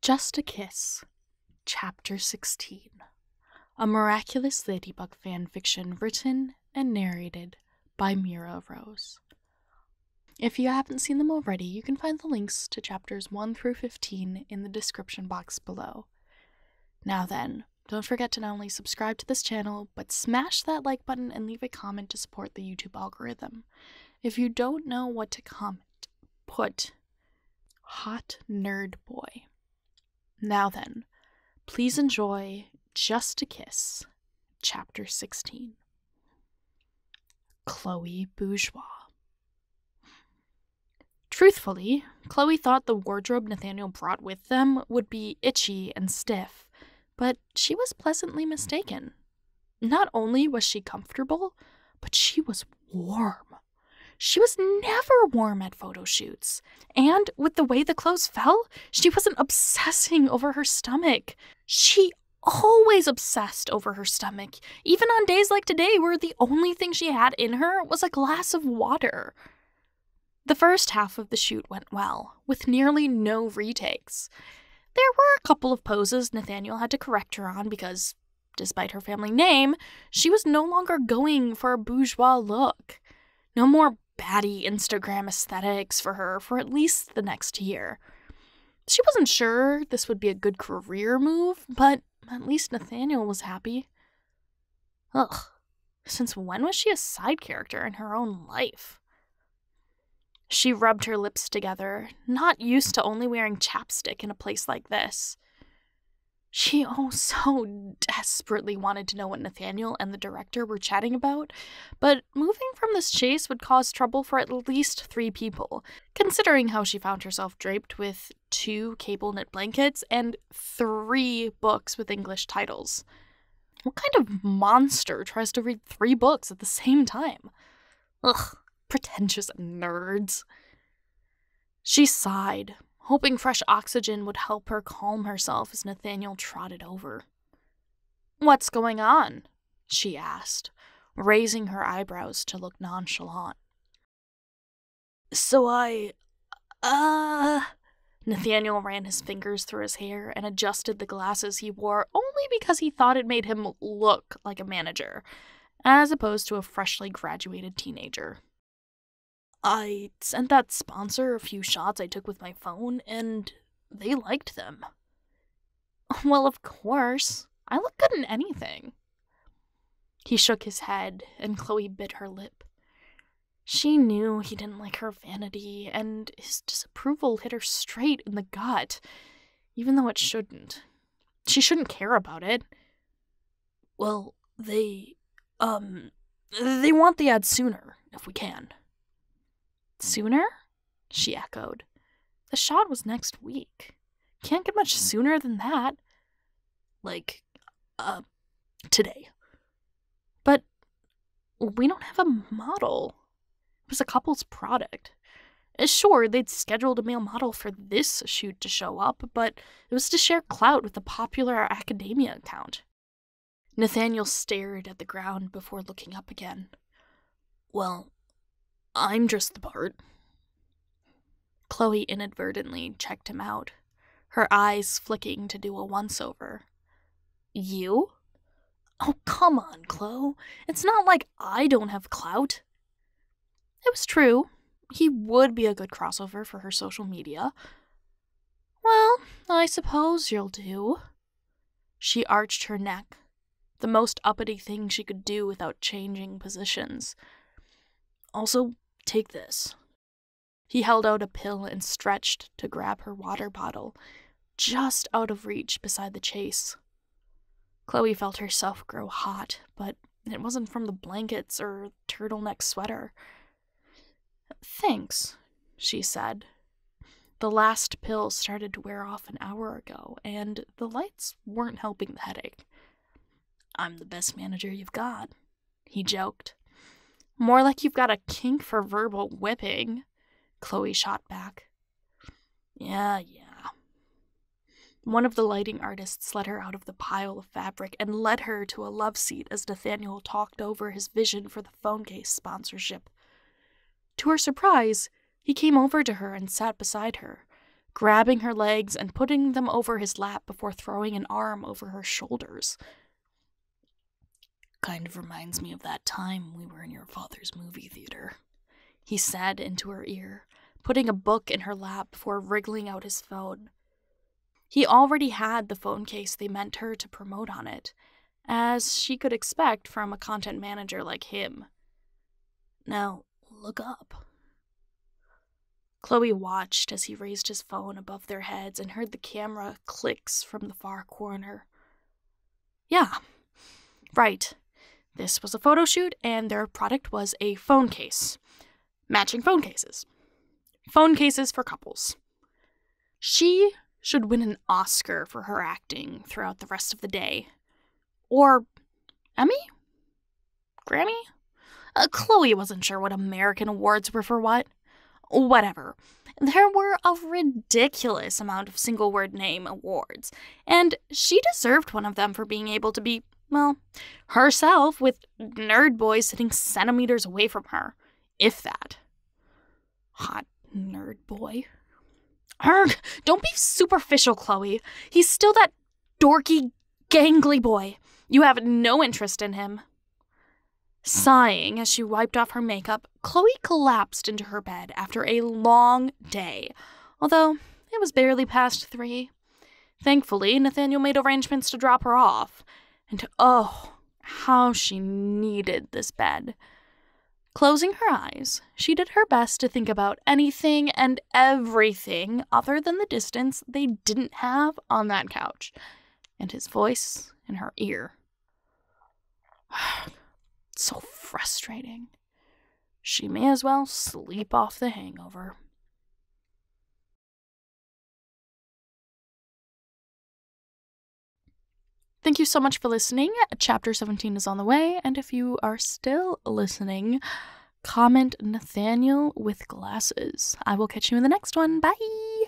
Just a Kiss, Chapter 16. A Miraculous Ladybug Fanfiction written and narrated by Mira Rose. If you haven't seen them already, you can find the links to chapters 1 through 15 in the description box below. Now then, don't forget to not only subscribe to this channel, but smash that like button and leave a comment to support the YouTube algorithm. If you don't know what to comment, put Hot Nerd Boy. Now then, please enjoy Just a Kiss, Chapter 16. Chloe Bourgeois. Truthfully, Chloe thought the wardrobe Nathaniel brought with them would be itchy and stiff, but she was pleasantly mistaken. Not only was she comfortable, but she was warm. She was never warm at photo shoots, and with the way the clothes fell, she wasn't obsessing over her stomach. She always obsessed over her stomach, even on days like today where the only thing she had in her was a glass of water. The first half of the shoot went well, with nearly no retakes. There were a couple of poses Nathaniel had to correct her on because, despite her family name, she was no longer going for a bourgeois look. No more baddie Instagram aesthetics for her for at least the next year. She wasn't sure this would be a good career move, but at least Nathaniel was happy. Ugh, since when was she a side character in her own life? She rubbed her lips together, not used to only wearing chapstick in a place like this. She so desperately wanted to know what Nathaniel and the director were chatting about, but moving from this chase would cause trouble for at least 3 people, considering how she found herself draped with 2 cable knit blankets and 3 books with English titles. What kind of monster tries to read 3 books at the same time? Ugh, pretentious nerds. She sighed, hoping fresh oxygen would help her calm herself as Nathaniel trotted over. "What's going on?" she asked, raising her eyebrows to look nonchalant. "So Nathaniel ran his fingers through his hair and adjusted the glasses he wore only because he thought it made him look like a manager, as opposed to a freshly graduated teenager. "I sent that sponsor a few shots I took with my phone, and they liked them." "Well, of course. I look good in anything." He shook his head, and Chloe bit her lip. She knew he didn't like her vanity, and his disapproval hit her straight in the gut, even though it shouldn't. She shouldn't care about it. "Well, they want the ad sooner, if we can." "Sooner?" she echoed. "The shot was next week. Can't get much sooner than that." Like, today." "But we don't have a model. It was a couple's product. Sure, they'd scheduled a male model for this shoot to show up, but it was to share clout with the popular academia account." Nathaniel stared at the ground before looking up again. "Well, I'm just the part." Chloe inadvertently checked him out, her eyes flicking to do a once-over. "You? Oh, come on, Chloe. It's not like I don't have clout." It was true. He would be a good crossover for her social media. "Well, I suppose you'll do." She arched her neck, the most uppity thing she could do without changing positions. "Also, take this." He held out a pill and stretched to grab her water bottle, just out of reach beside the chase. Chloe felt herself grow hot, but it wasn't from the blankets or turtleneck sweater. "Thanks," she said. The last pill started to wear off an hour ago, and the lights weren't helping the headache. "I'm the best manager you've got," he joked. "More like you've got a kink for verbal whipping," Chloe shot back. Yeah. One of the lighting artists led her out of the pile of fabric and led her to a love seat as Nathaniel talked over his vision for the phone case sponsorship. To her surprise, he came over to her and sat beside her, grabbing her legs and putting them over his lap before throwing an arm over her shoulders. "Kind of reminds me of that time we were in your father's movie theater," he said into her ear, putting a book in her lap before wriggling out his phone. He already had the phone case they meant her to promote on it, as she could expect from a content manager like him. "Now, look up." Chloe watched as he raised his phone above their heads and heard the camera clicks from the far corner. Yeah, right. This was a photo shoot, and their product was a phone case. Matching phone cases. Phone cases for couples. She should win an Oscar for her acting throughout the rest of the day. Or Emmy? Grammy? Chloe wasn't sure what American awards were for what. Whatever. There were a ridiculous amount of single-word name awards, and she deserved one of them for being able to be, well, herself with nerd boys sitting centimeters away from her, if that. Hot nerd boy. Arrgh, don't be superficial, Chloe. He's still that dorky, gangly boy. You have no interest in him. Sighing as she wiped off her makeup, Chloe collapsed into her bed after a long day, although it was barely past 3. Thankfully, Nathaniel made arrangements to drop her off, and oh, how she needed this bed. Closing her eyes, she did her best to think about anything and everything other than the distance they didn't have on that couch, and his voice in her ear. So frustrating. She may as well sleep off the hangover. Thank you so much for listening. Chapter 17 is on the way, and if you are still listening, comment Nathaniel with glasses. I will catch you in the next one. Bye!